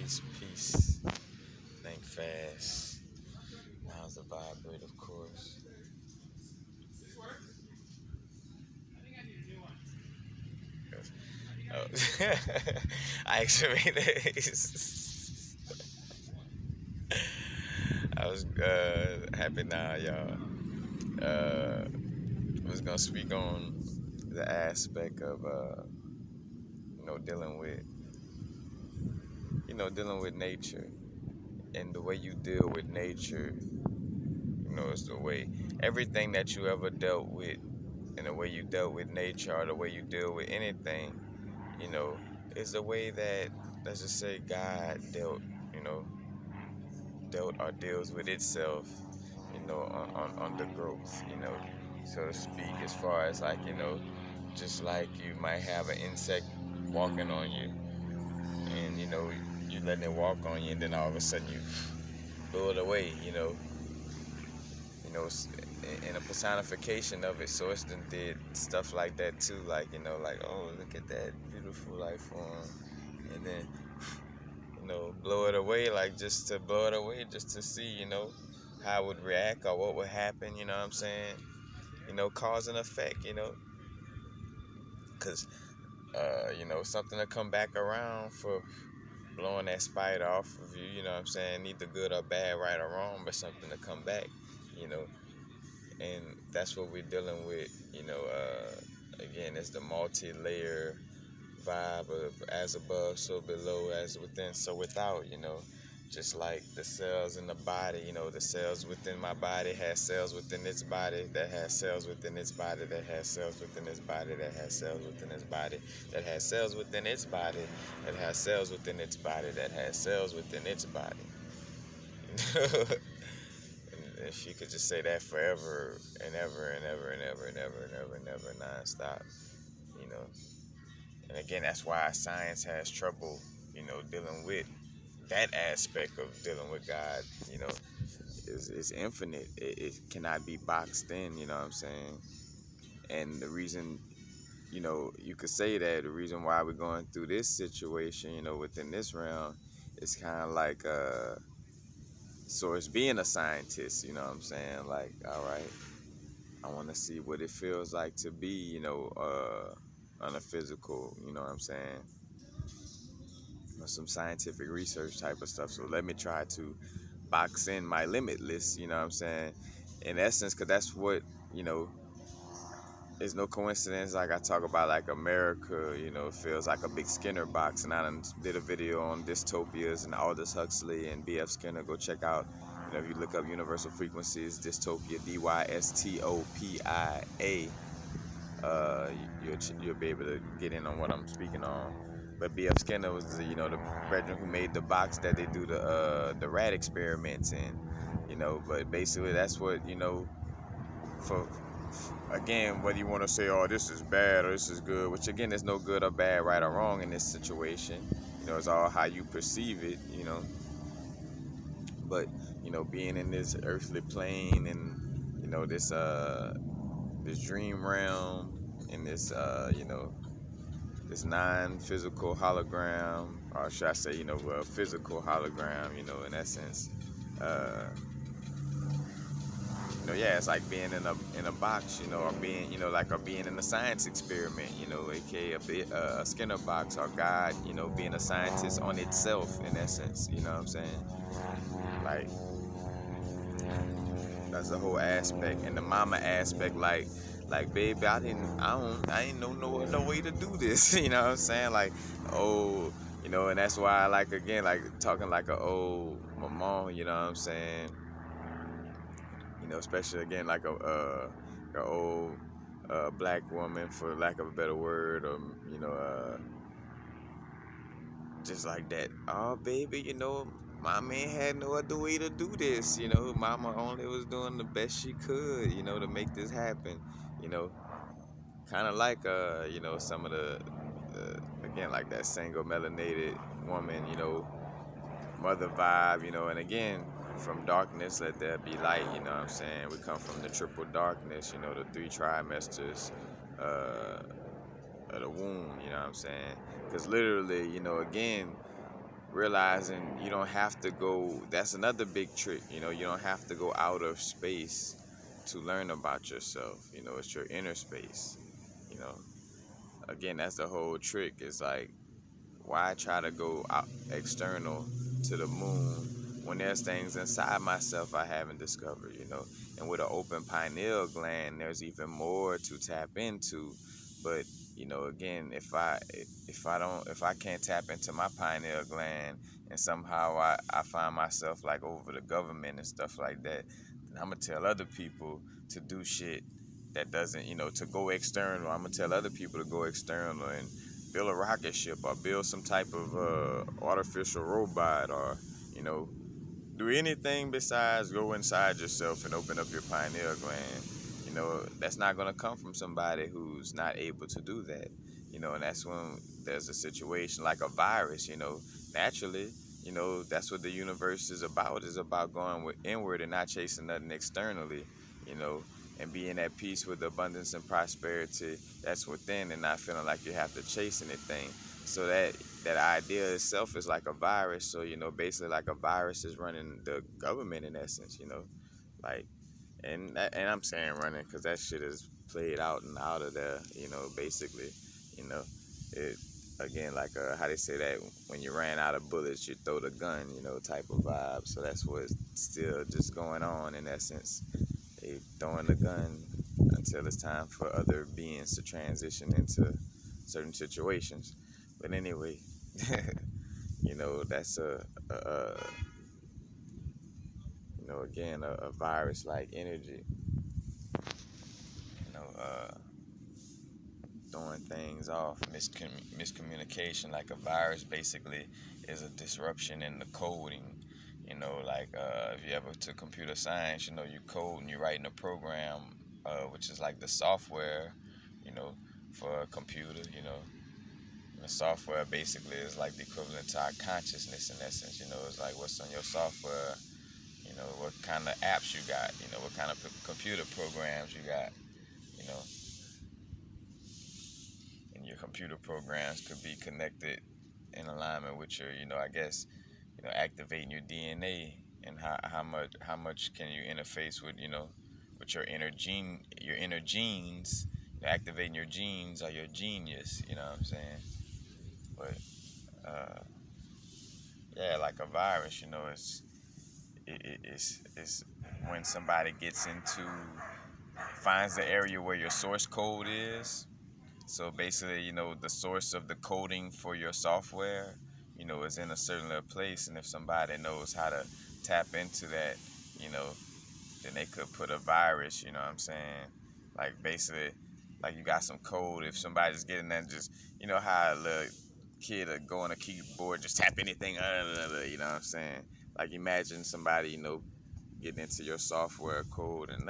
Peace, peace. Think fast. Now's the vibrate, of course. Oh. I actually I was happy now, y'all. I was gonna speak on the aspect of dealing with dealing with nature, and the way you deal with nature. Is the way everything that you ever dealt with, and the way you dealt with nature, or the way you deal with anything, you know, is the way that, let's just say, God you know, dealt or deals with itself, on the growth, so to speak, as far as like, just like you might have an insect walking on you, and you letting it walk on you, and then all of a sudden you blow it away, in a personification of it. So it's done did stuff like that too, like, like, oh, look at that beautiful life form, and then, blow it away, like just to blow it away, just to see, how it would react or what would happen, you know what I'm saying? Cause and effect, because, something to come back around for blowing that spider off of you, you know what I'm saying? Either good or bad, right or wrong, but something to come back, you know. And that's what we're dealing with, again, it's the multi-layer vibe of as above, so below, as within, so without, just like the cells in the body, the cells within my body has cells within its body that has cells within its body that has cells within its body that has cells within its body that has cells within its body that has cells within its body that has cells within its body. And she could just say that forever and ever and ever and ever and ever and ever and ever nonstop, you know. And again, that's why science has trouble, dealing with that aspect of dealing with God, is infinite. It cannot be boxed in, you know what I'm saying? And the reason, you could say that the reason why we're going through this situation, within this realm, is kind of like, so it's being a scientist, you know what I'm saying? Like, all right, I want to see what it feels like to be, on a physical, you know what I'm saying? Some scientific research type of stuff. So let me try to box in my limitless, you know what I'm saying? In essence, because that's what, you know, it's no coincidence. Like I talk about, like America, feels like a big Skinner box. And I done did a video on dystopias and Aldous Huxley and B.F. Skinner. Go check out, if you look up universal frequencies, dystopia, dystopia. You'll be able to get in on what I'm speaking on. But B.F. Skinner was the brethren who made the box that they do the rat experiments in, But basically, that's what for again, whether you want to say, oh, this is bad or this is good, which again, there's no good or bad, right or wrong in this situation. It's all how you perceive it, But being in this earthly plane and this dream realm in this this non-physical hologram, or should I say, a physical hologram, in essence. Uh, yeah, it's like being in a box, or being, or being in a science experiment, aka a Skinner box, or God, being a scientist on itself, in essence. You know what I'm saying? Like, that's the whole aspect, and the mama aspect, like, baby, I ain't know no other way to do this. You know what I'm saying? Like, oh, and that's why I like, again, like talking like a old mama. You know what I'm saying? Especially again like a old black woman, for lack of a better word, or just like that. Oh, baby, mama ain't had no other way to do this. Mama only was doing the best she could, to make this happen. You know, kind of like some of the again, like that single melanated woman, mother vibe, and again, from darkness let there be light, you know what I'm saying? We come from the triple darkness, the three trimesters of the womb, you know what I'm saying? Because literally, again, realizing you don't have to go. That's another big trick. You know, you don't have to go out of space to learn about yourself. You know, it's your inner space. You know, again, that's the whole trick. It's like, why try to go out external to the moon when there's things inside myself I haven't discovered, you know? And with an open pineal gland, there's even more to tap into. But, you know, again, if I can't tap into my pineal gland and somehow I find myself like over the government and stuff like that, then I'm gonna tell other people to do shit that doesn't, you know, to go external. I'm gonna tell other people to go external and build a rocket ship or build some type of artificial robot, or, you know, do anything besides go inside yourself and open up your pineal gland. You know, that's not going to come from somebody who's not able to do that. You know, and that's when there's a situation like a virus. You know, naturally, you know, that's what the universe is about going inward and not chasing nothing externally. You know, and being at peace with the abundance and prosperity that's within, and not feeling like you have to chase anything. So that idea itself is like a virus. So, you know, basically like a virus is running the government in essence, you know, like, and I'm saying running because that shit is played out and out of there, you know, basically, you know, it, again, like how they say that when you ran out of bullets you throw the gun, you know, type of vibe. So that's what's still just going on in essence. They throwing the gun until it's time for other beings to transition into certain situations. But anyway, you know, that's a you know, again, a virus-like energy. You know, throwing things off, miscommunication. Like a virus, basically, is a disruption in the coding. You know, like if you ever took computer science, you know, you code and you're writing a program, which is like the software, you know, for a computer. You know, the software basically is like the equivalent to our consciousness in essence. You know, it's like what's on your software, you know, what kind of apps you got, you know, what kind of computer programs you got, you know, and your computer programs could be connected in alignment with your, you know, I guess, you know, activating your DNA, and how much can you interface with, you know, with your inner genes, you know, activating your genes or your genius, you know what I'm saying? But yeah, like a virus, you know, it's when somebody gets into finds the area where your source code is. So basically, you know, the source of the coding for your software, you know, is in a certain little place. And if somebody knows how to tap into that, you know, then they could put a virus, you know what I'm saying? Like basically, like you got some code. If somebody's getting that, just, you know, how a little kid would go on a keyboard, just tap anything, you know what I'm saying? Like imagine somebody, you know, getting into your software code and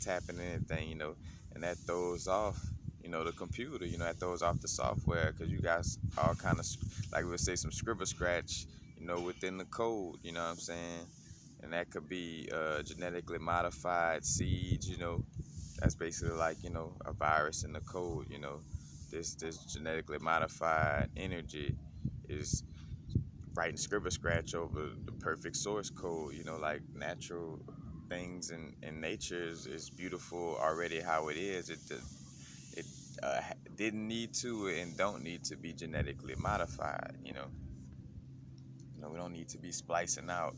tapping anything, you know, and that throws off, you know, the computer, you know, that throws off the software because you got all kind of, like we would say, some scribble scratch, you know, within the code, you know what I'm saying? And that could be genetically modified seeds, you know, that's basically like, you know, a virus in the code, you know, this genetically modified energy is writing scribble scratch over the perfect source code, you know, like natural things in nature is beautiful already how it is. It didn't need to and don't need to be genetically modified, you know. You know, we don't need to be splicing out,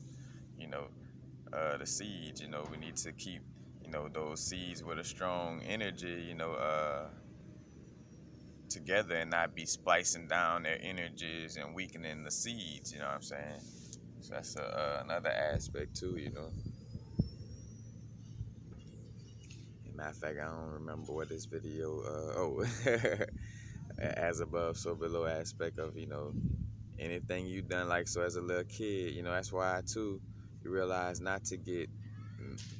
you know, the seeds, you know. We need to keep, you know, those seeds with a strong energy, you know, together and not be splicing down their energies and weakening the seeds, you know what I'm saying? So that's another aspect too, you know. Matter of fact, I don't remember what this video. As above, so below aspect of, you know, anything you done like so as a little kid. You know, that's why too you realize not to get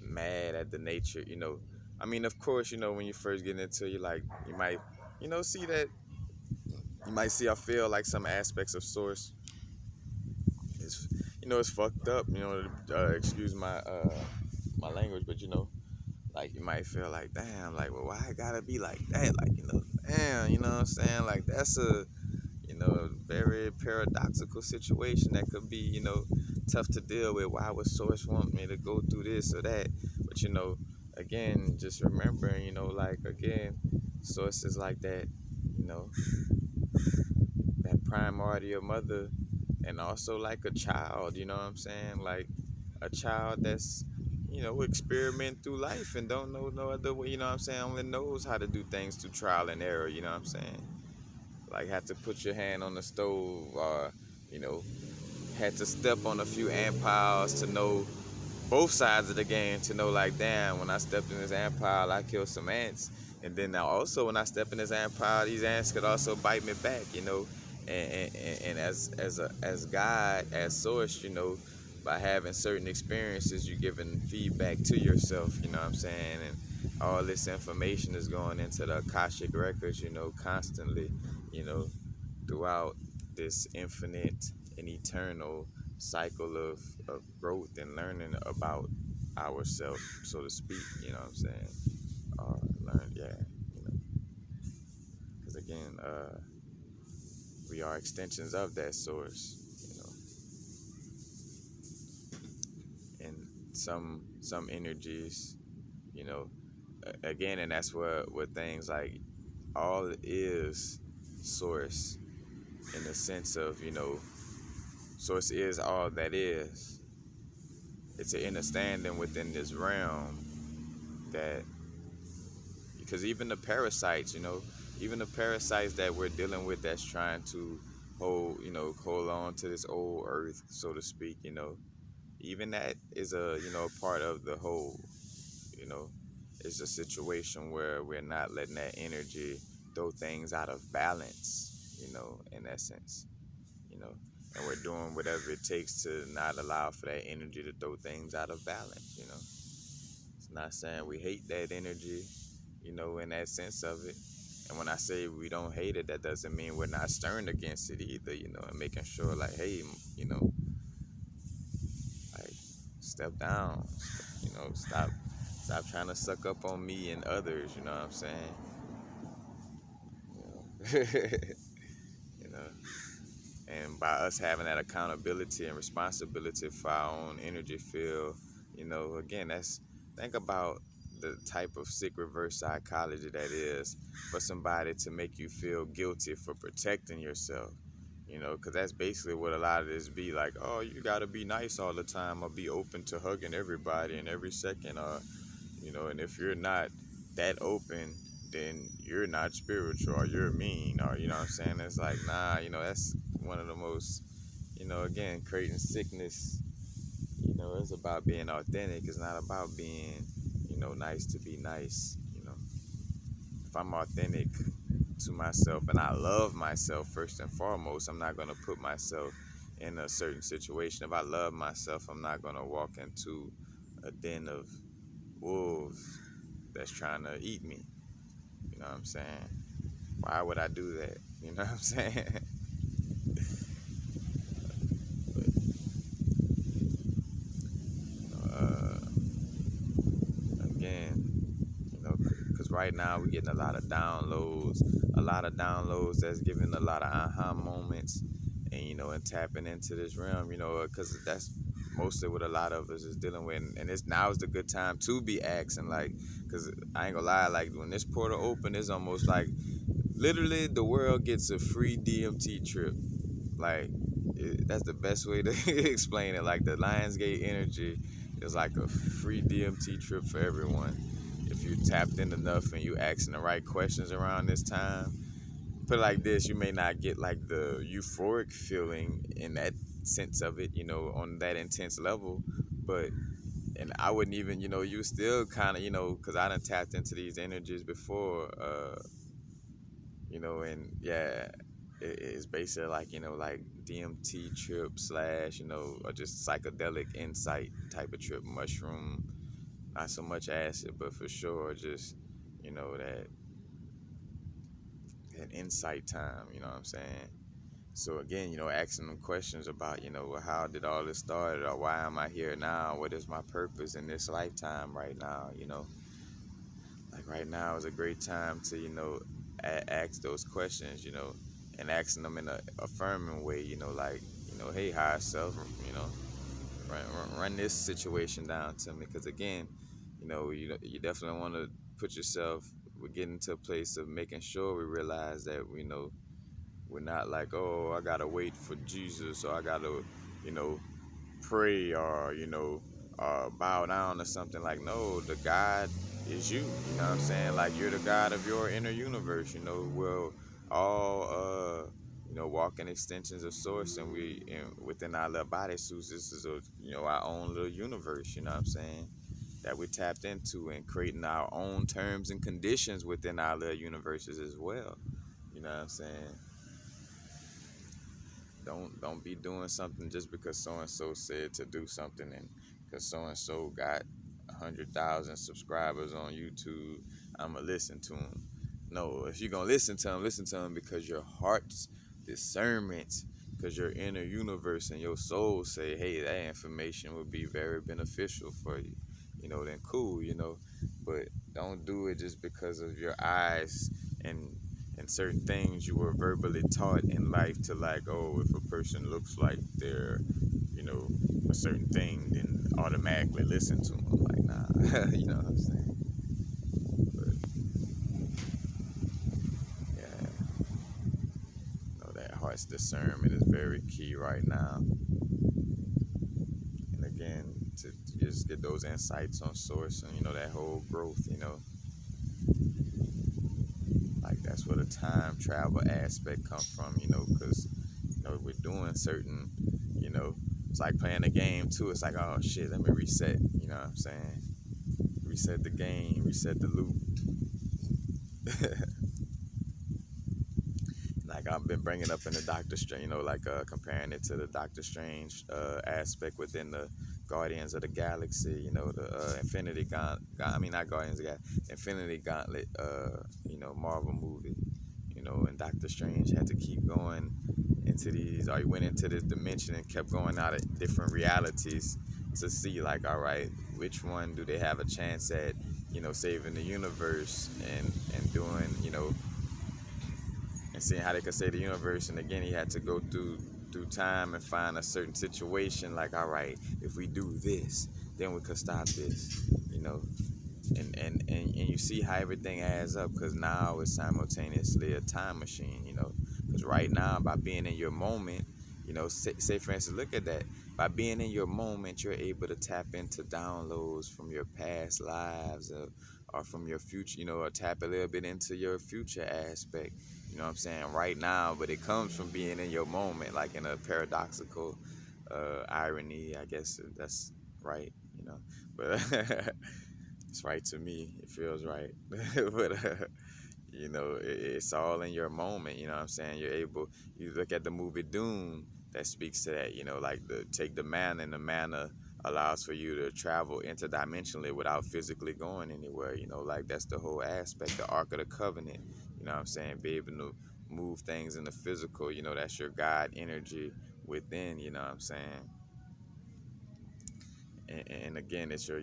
mad at the nature. You know, I mean, of course, you know, when you first get into it, you like you might, you know, see that you might see or feel like some aspects of source is, you know, it's fucked up. You know, excuse my language, but you know, like you might feel like, damn, like, well, why it gotta be like that? Like, you know, damn, you know what I'm saying? Like that's a, you know, very paradoxical situation that could be, tough to deal with. Why would source want me to go through this or that? But again, just remembering, like again, sources like that, you know, that primordial mother, and also like a child, you know what I'm saying? Like a child that's, experiment through life and don't know no other way, you know what I'm saying? Only knows how to do things through trial and error, you know what I'm saying? Like had to put your hand on the stove, or you know, had to step on a few ant piles to know both sides of the game, to know like, damn, when I stepped in this ant pile, I killed some ants, and then now also when I step in this ant pile, these ants could also bite me back, and as God, as source, by having certain experiences, you're giving feedback to yourself, you know what I'm saying, and all this information is going into the Akashic records, constantly, you know, throughout this infinite and eternal cycle of growth and learning about ourselves, so to speak, you know what I'm saying? Learn, yeah, because again, we are extensions of that source, and some energies, you know, again, and that's where things like all is source, in the sense of, source is all that is. It's an understanding within this realm that, because even the parasites, even the parasites that we're dealing with, that's trying to hold on to this old earth, so to speak, even that is a, part of the whole, you know, it's a situation where we're not letting that energy throw things out of balance, in essence, you know, and we're doing whatever it takes to not allow for that energy to throw things out of balance, It's not saying we hate that energy, in that sense of it. And when I say we don't hate it, that doesn't mean we're not stern against it either, and making sure like, hey, like step down, stop trying to suck up on me and others, you know what I'm saying? You know? you know. And by us having that accountability and responsibility for our own energy field, again, think about the type of sick reverse psychology that is, for somebody to make you feel guilty for protecting yourself, because that's basically what a lot of this be like. Oh, you gotta be nice all the time, or be open to hugging everybody in every second, or and if you're not that open, then you're not spiritual, or you're mean, or you know what I'm saying. It's like, nah, that's one of the most, again, creating sickness. It's about being authentic. It's not about being, nice to be nice. If I'm authentic to myself and I love myself first and foremost, I'm not going to put myself in a certain situation. If I love myself, I'm not going to walk into a den of wolves that's trying to eat me. You know what I'm saying? Why would I do that? You know what I'm saying? But, uh, again, because right now we're getting a lot of downloads that's giving a lot of aha moments, and tapping into this realm, because that's mostly what a lot of us is dealing with, and it's now is the good time to be asking, like, because I ain't gonna lie, like when this portal open, it's almost like literally the world gets a free DMT trip. Like, that's the best way to explain it. Like, the Lionsgate energy is like a free DMT trip for everyone. If you tapped in enough and you asking the right questions around this time, put it like this, you may not get like the euphoric feeling in that sense of it, on that intense level, but and I wouldn't even, you still kind of, because I done tapped into these energies before, and yeah, it's basically like, like DMT trip slash, or just psychedelic insight type of trip, mushroom, not so much acid, but for sure, just, that insight time, you know what I'm saying? So again, asking them questions about, well, how did all this start, or why am I here now? What is my purpose in this lifetime right now? Like right now is a great time to, ask those questions, and asking them in a affirming way, like, hey, higher self, run this situation down to me, because again, you definitely want to put yourself. We're getting to a place of making sure we realize that we're not like, oh, I gotta wait for Jesus, or I gotta, you know, pray, or bow down or something. Like, no, the God is you. You know what I'm saying? Like, you're the God of your inner universe. We're all walking extensions of source, and within our little bodysuits, this is our own little universe. You know what I'm saying? That we tapped into, and creating our own terms and conditions within our little universes as well. You know what I'm saying? Don't be doing something just because so and so said to do something, and because so and so got 100,000 subscribers on YouTube, I'ma listen to him. No, if you're gonna listen to him because your heart's discernment, because your inner universe and your soul say, hey, that information would be very beneficial for you. Then cool. But don't do it just because of your eyes and certain things you were verbally taught in life, to like, oh, if a person looks like they're, you know, a certain thing, then automatically listen to them. Like, nah, you know what I'm saying? But yeah, that heart's discernment is very key right now. And again, to just get those insights on source, and that whole growth, like that's where the time travel aspect comes from, because we're doing certain, you know, it's like playing a game too. It's like, oh shit, let me reset. You know what I'm saying? Reset the game, reset the loop. Like I've been bringing up in the Doctor Strange, like comparing it to the Doctor Strange aspect within the Guardians of the Galaxy, the Infinity Gauntlet. I mean, not Guardians of the Galaxy, Infinity Gauntlet, Marvel movie. And Doctor Strange had to keep going into these, or he went into this dimension and kept going out of different realities to see, like, all right, which one do they have a chance at, saving the universe, and doing, and seeing how they could save the universe. And again, he had to go through time and find a certain situation, like, all right, if we do this, then we could stop this, and you see how everything adds up, because now it's simultaneously a time machine, because right now, by being in your moment, say for instance, look at that, by being in your moment, you're able to tap into downloads from your past lives, or from your future, or tap a little bit into your future aspect, what I'm saying, right now. But it comes from being in your moment, like in a paradoxical irony, I guess that's right, but it's right to me. It feels right. But it's all in your moment. You know what I'm saying? You look at the movie Dune, that speaks to that. Like take the man, and the manna allows for you to travel interdimensionally without physically going anywhere. Like that's the whole aspect, the Ark of the Covenant. You know what I'm saying? Be able to move things in the physical. That's your God energy within. You know what I'm saying? And again, it's your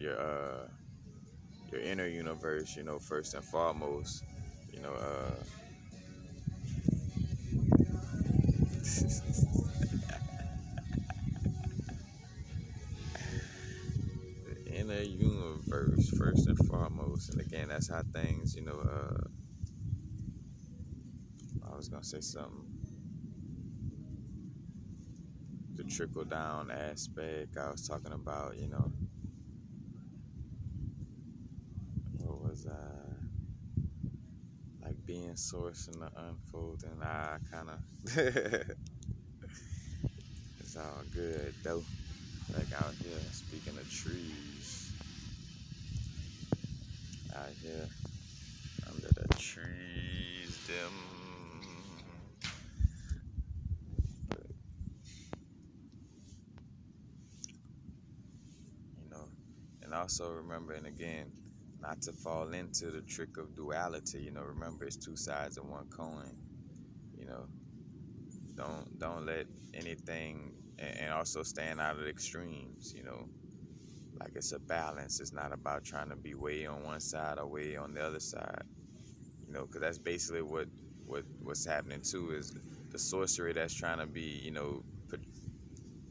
inner universe, first and foremost, you know, uh, the inner universe, first and foremost. And again, that's how things, I was gonna say something, the trickle down aspect I was talking about, what was like being source in the unfolding. I kind of, it's all good though. Like out here, speaking of trees, out here under the trees, them, you know, and also remembering again not to fall into the trick of duality. Remember it's two sides of one coin. You know, don't let anything, and also staying out of the extremes. Like it's a balance. It's not about trying to be way on one side or way on the other side. Because that's basically what's happening too, is the sorcery that's trying to be,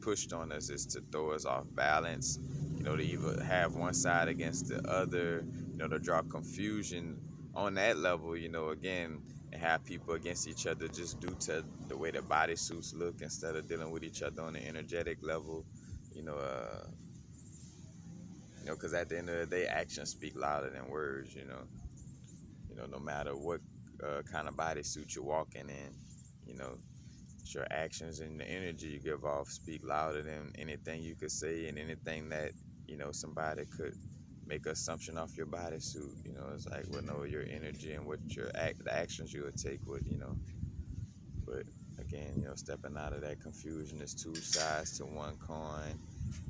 pushed on us is to throw us off balance, to either have one side against the other, to draw confusion on that level, again, and have people against each other just due to the way their bodysuits look instead of dealing with each other on the energetic level, you know, uh, because at the end of the day, actions speak louder than words, no matter what kind of bodysuit you're walking in, you know, your actions and the energy you give off speak louder than anything you could say and anything that somebody could make assumption off your bodysuit. It's like, well, no, your energy and what the actions you would take would, but again, stepping out of that confusion is two sides to one coin,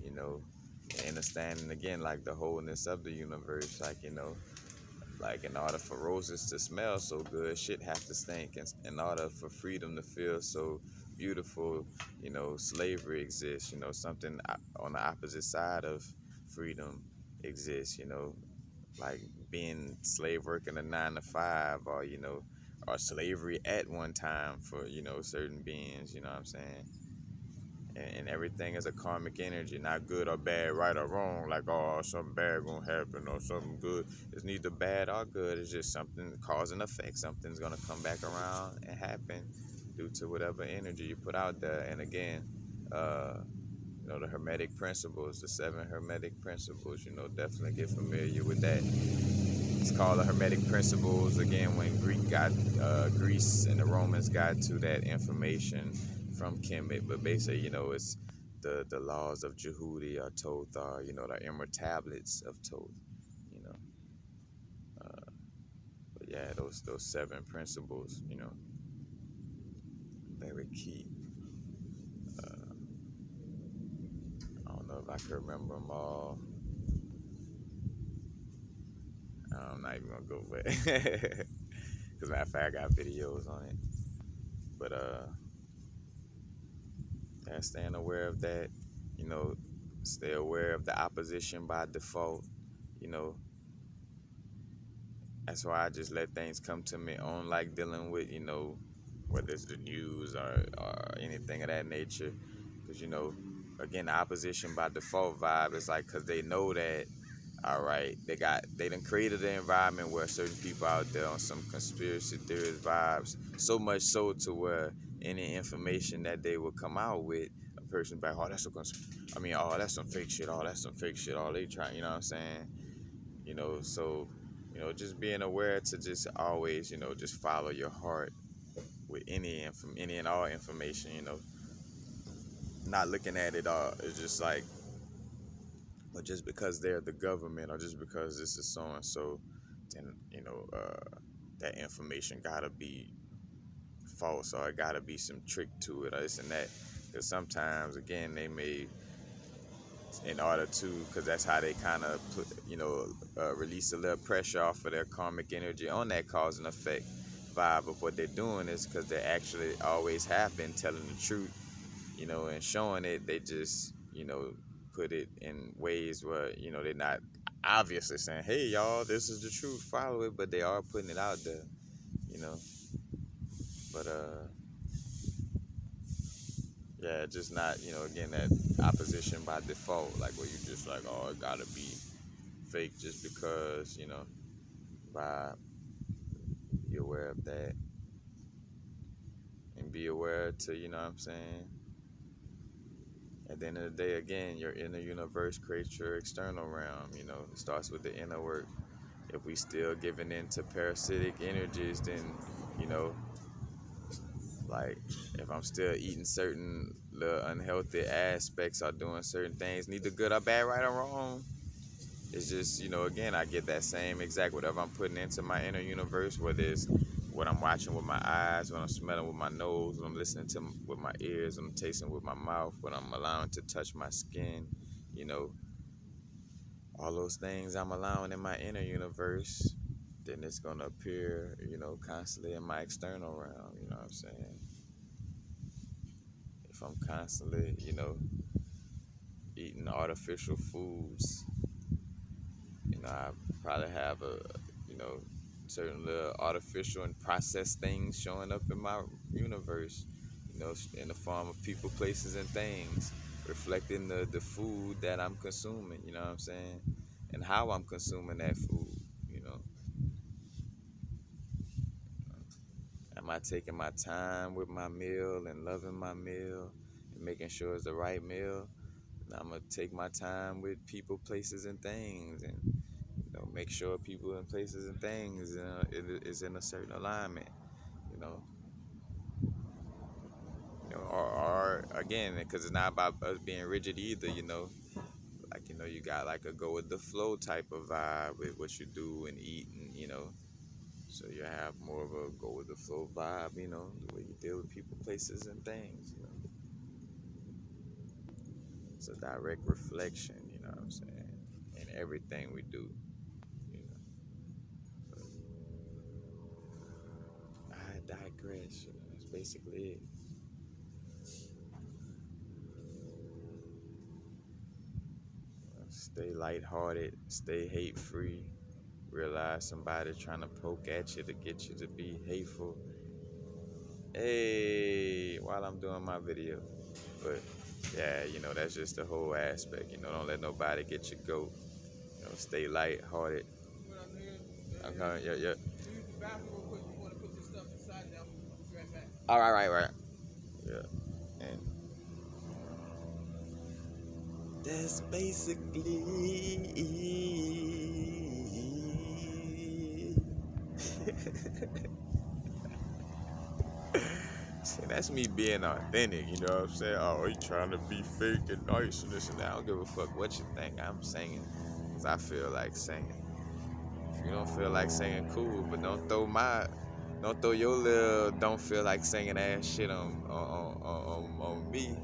you know and understanding again, like, the wholeness of the universe, like, like, in order for roses to smell so good, shit have to stink. And in order for freedom to feel so beautiful, slavery exists. Something on the opposite side of freedom exists. Like being slave working a 9 to 5, or slavery at one time for certain beings. You know what I'm saying? And everything is a karmic energy, not good or bad, right or wrong, like, oh, something bad gonna happen or something good. It's neither bad or good. It's just something, cause and effect. Something's gonna come back around and happen due to whatever energy you put out there. And again, uh the hermetic principles, the 7 hermetic principles, definitely get familiar with that. It's called the hermetic principles. Again, when Greece and the Romans got to that information from Kemet, but basically, it's the laws of Jehudi or Thoth, or the emerald tablets of Thoth. You know, but yeah, those 7 principles, very key. I don't know if I can remember them all. I'm not even gonna go, but because matter of fact, I got videos on it. But yeah, staying aware of that, you know, stay aware of the opposition by default, you know. That's why I just let things come to me on, like dealing with, whether it's the news or anything of that nature. Because, again, the opposition by default vibe is like, because they know that, all right, they done created an environment where certain people out there on some conspiracy theorist vibes, so much so to where any information that they will come out with, a person back, oh, oh, that's some fake shit, oh, that's some fake shit, oh, they trying, you know what I'm saying? So, just being aware to just always, just follow your heart with any and all information, not looking at it all. It's just like, but just because they're the government or just because this is so and so, then that information gotta be false or it gotta be some trick to it or this and that. Because sometimes, again, they may, in order to, because that's how they kind of put, release a little pressure off of their karmic energy on that cause and effect vibe of what they're doing, is because they actually always have been telling the truth, and showing it. They just, put it in ways where, they're not obviously saying, hey, y'all, this is the truth, follow it, but they are putting it out there, you know. But, yeah, just not, again, that opposition by default, like where you just like, oh, it gotta be fake just because, by be aware of that and be aware to, you know what I'm saying? At the end of the day, again, your inner universe creates your external realm. It starts with the inner work. If we still giving in to parasitic energies, then, you know, like, if I'm still eating certain little unhealthy aspects or doing certain things, neither good or bad, right or wrong, it's just, again, I get that same exact whatever I'm putting into my inner universe, whether it's what I'm watching with my eyes, what I'm smelling with my nose, what I'm listening to with my ears, what I'm tasting with my mouth, what I'm allowing to touch my skin, you know, all those things I'm allowing in my inner universe, then it's going to appear, constantly in my external realm, you know what I'm saying? If I'm constantly, eating artificial foods, I probably have you know, certain little artificial and processed things showing up in my universe. in the form of people, places, and things, reflecting the food that I'm consuming, you know what I'm saying? And how I'm consuming that food, you know. Am I taking my time with my meal and loving my meal and making sure it's the right meal? And I'm gonna take my time with people, places, and things, and make sure people and places and things it is in a certain alignment, you know. Or again, because it's not about us being rigid either, like you got like a go with the flow type of vibe with what you do and eat, and so you have more of a go with the flow vibe, the way you deal with people, places, and things. It's a direct reflection, you know what I'm saying, in everything we do. You know, but I digress. That's basically it. Stay lighthearted, stay hate free. Realize somebody trying to poke at you to get you to be hateful. Hey, while I'm doing my video. But yeah, that's just the whole aspect. Don't let nobody get your goat. Stay lighthearted. Okay, yeah, yeah. All right. Yeah, and that's basically see, that's me being authentic, you know what I'm saying? Oh, you trying to be fake and nice and this and that. I don't give a fuck what you think. I'm singing because I feel like singing. If you don't feel like singing, cool, but don't throw your little don't feel like singing ass shit on me.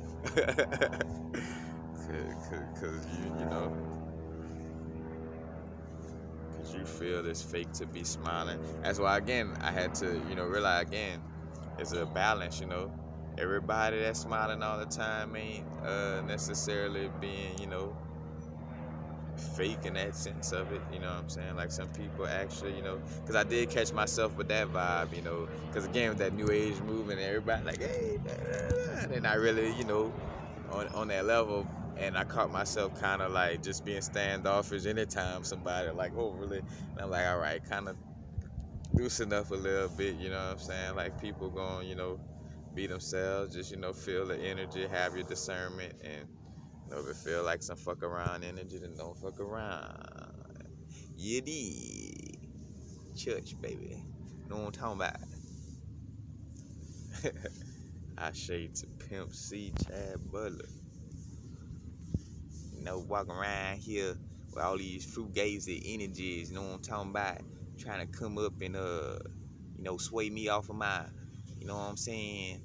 Cause cause you feel it's fake to be smiling. That's why again I had to realize again it's a balance. Everybody that's smiling all the time ain't necessarily being fake in that sense of it, you know what I'm saying? Like some people actually, because I did catch myself with that vibe, because again with that new age movement, everybody like, hey, man, and I really, on that level, and I caught myself kind of like just being standoffish anytime somebody like, oh, really? And I'm like, all right, kind of loosen up a little bit, you know what I'm saying? Like people going, be themselves, just, feel the energy, have your discernment, and if it feel like some fuck around energy, then don't fuck around. Yiddy. Church, baby. Know what I'm talking about? I shade to Pimp C, Chad Butler. Walking around here with all these frugazi energies, you know what I'm talking about? Trying to come up and, sway me off of my, you know what I'm saying?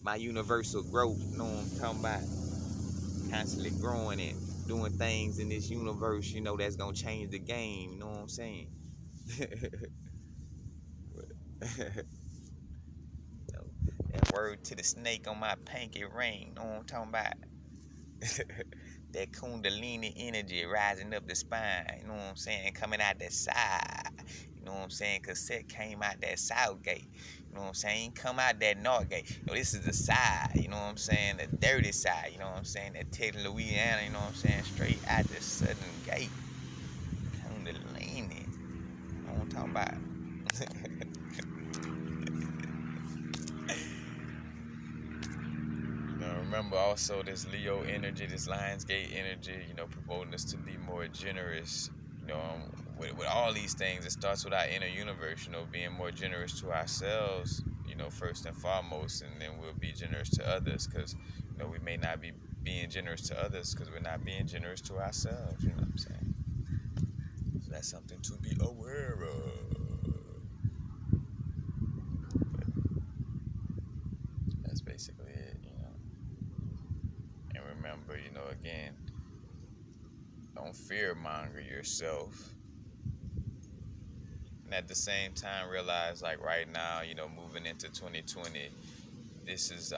My universal growth, you know what I'm talking about? Constantly growing and doing things in this universe, that's gonna change the game, you know what I'm saying? That word to the snake on my pinky ring, you know what I'm talking about? That kundalini energy rising up the spine, you know what I'm saying? Coming out the side, you know what I'm saying? Cause Set came out that south gate, you know what I'm saying? Come out that north gate. This is the side, you know what I'm saying? The dirty side, you know what I'm saying? That Texas, Louisiana, you know what I'm saying? Straight out the southern gate. Kundalini, you know what I'm talking about? Remember also this Leo energy, this Lionsgate energy, promoting us to be more generous. With all these things, it starts with our inner universe, being more generous to ourselves, first and foremost, and then we'll be generous to others because, we may not be being generous to others because we're not being generous to ourselves, you know what I'm saying? So that's something to be aware of. But that's basically it, And remember, again, don't fear-monger yourself. And at the same time, realize, like, right now, moving into 2020, this is,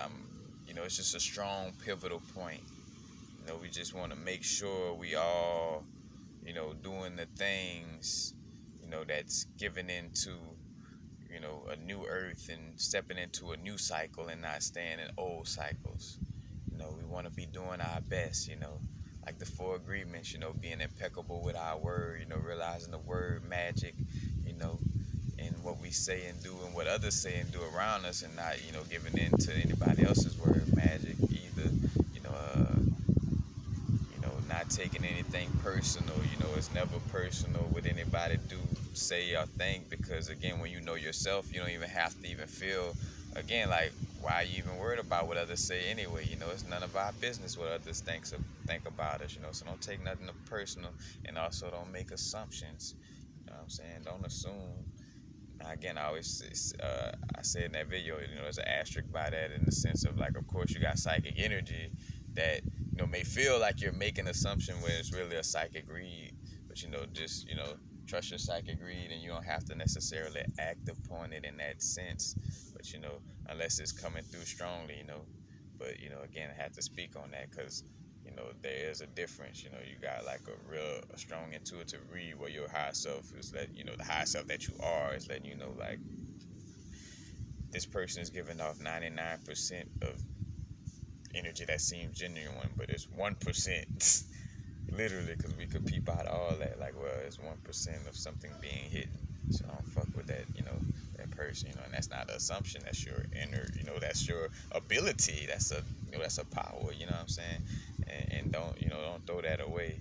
it's just a strong pivotal point. We just want to make sure we all, doing the things, that's given into, a new earth and stepping into a new cycle and not staying in old cycles. We want to be doing our best, like the four agreements, being impeccable with our word, realizing the word magic, you know, and what we say and do and what others say and do around us, and not, giving in to anybody else's word magic either, you know, uh, not taking anything personal. It's never personal what anybody do, say, or think, because again, when you know yourself, you don't even have to even feel, again, like, why are you even worried about what others say anyway? It's none of our business what others think about us. So don't take nothing personal, and also don't make assumptions. What I'm saying? Don't assume. Now, again, I say in that video, there's an asterisk by that, in the sense of, like, of course you got psychic energy that may feel like you're making an assumption when it's really a psychic read, but just trust your psychic read, and you don't have to necessarily act upon it in that sense, but unless it's coming through strongly, but again, I have to speak on that, because there is a difference. You got like a strong intuitive read where your higher self is letting the higher self that you are is letting like, this person is giving off 99% of energy that seems genuine, but it's 1%, literally, because we could peep out all that, like, well, it's 1% of something being hidden, so don't fuck with that, that person, and that's not an assumption, that's your inner, that's your ability, that's a power, you know what I'm saying, and don't throw that away,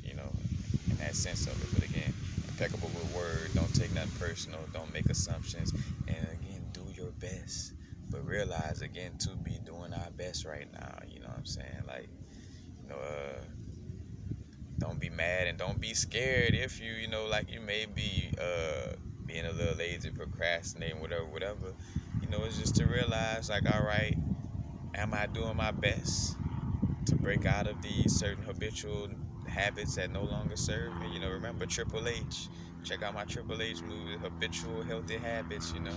in that sense of it. But again, impeccable with word, don't take nothing personal, don't make assumptions, and again, do your best. But realize, again, to be doing our best right now, you know what I'm saying? Like, you know, uh, don't be mad and don't be scared if like, you may be being a little lazy, procrastinating, whatever. It's just to realize, like, all right, am I doing my best to break out of these certain habitual habits that no longer serve me? Remember Triple H. Check out my Triple H movie, Habitual Healthy Habits. You know,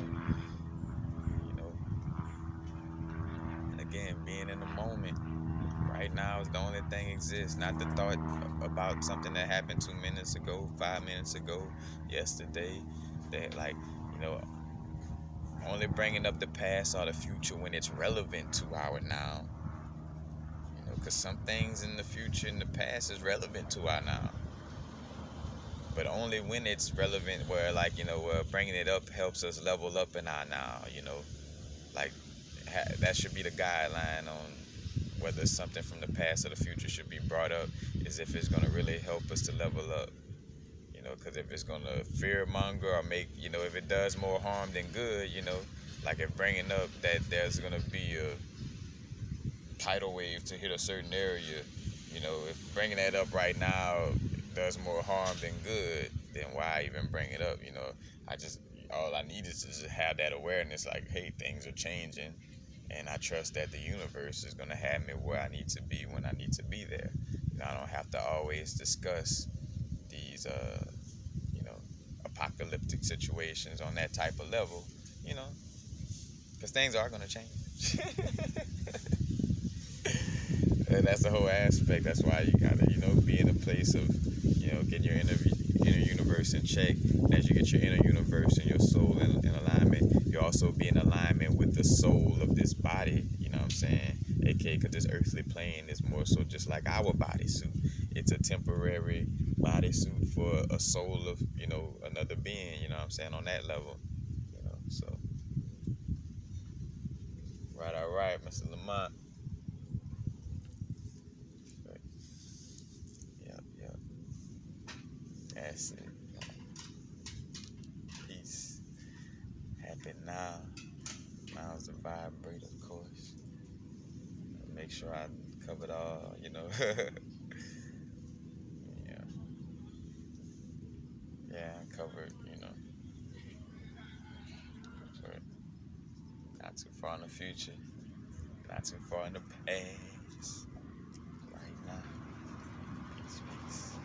and again, being in the moment. Right now is the only thing exists, not the thought about something that happened 2 minutes ago, 5 minutes ago, yesterday. That, like, you know, only bringing up the past or the future when it's relevant to our now. Because some things in the future, in the past, is relevant to our now, but only when it's relevant, where, like, bringing it up helps us level up in our now. Like, that should be the guideline on whether something from the past or the future should be brought up, is if it's going to really help us to level up. Because if it's going to fear monger, or make, if it does more harm than good, like, if bringing up that there's going to be a tidal wave to hit a certain area, if bringing that up right now does more harm than good, then why even bring it up? All I need is to just have that awareness, like, hey, things are changing, and I trust that the universe is going to have me where I need to be when I need to be there. I don't have to always discuss these, apocalyptic situations on that type of level, because things are going to change. And that's the whole aspect. That's why you gotta, be in a place of, getting your inner universe in check. And as you get your inner universe and your soul in alignment, you also be in alignment with the soul of this body. You know what I'm saying? AKA, because this earthly plane is more so just like our bodysuit. It's a temporary bodysuit for a soul of, another being. You know what I'm saying? On that level. So. Right, all right, Mr. Lamont. Yep. That's it. Peace. Happy now. Now's the vibrate, of course. Make sure I covered all, yeah. Yeah, I covered, but not too far in the future. Not too far in the past. Right now. Peace, peace.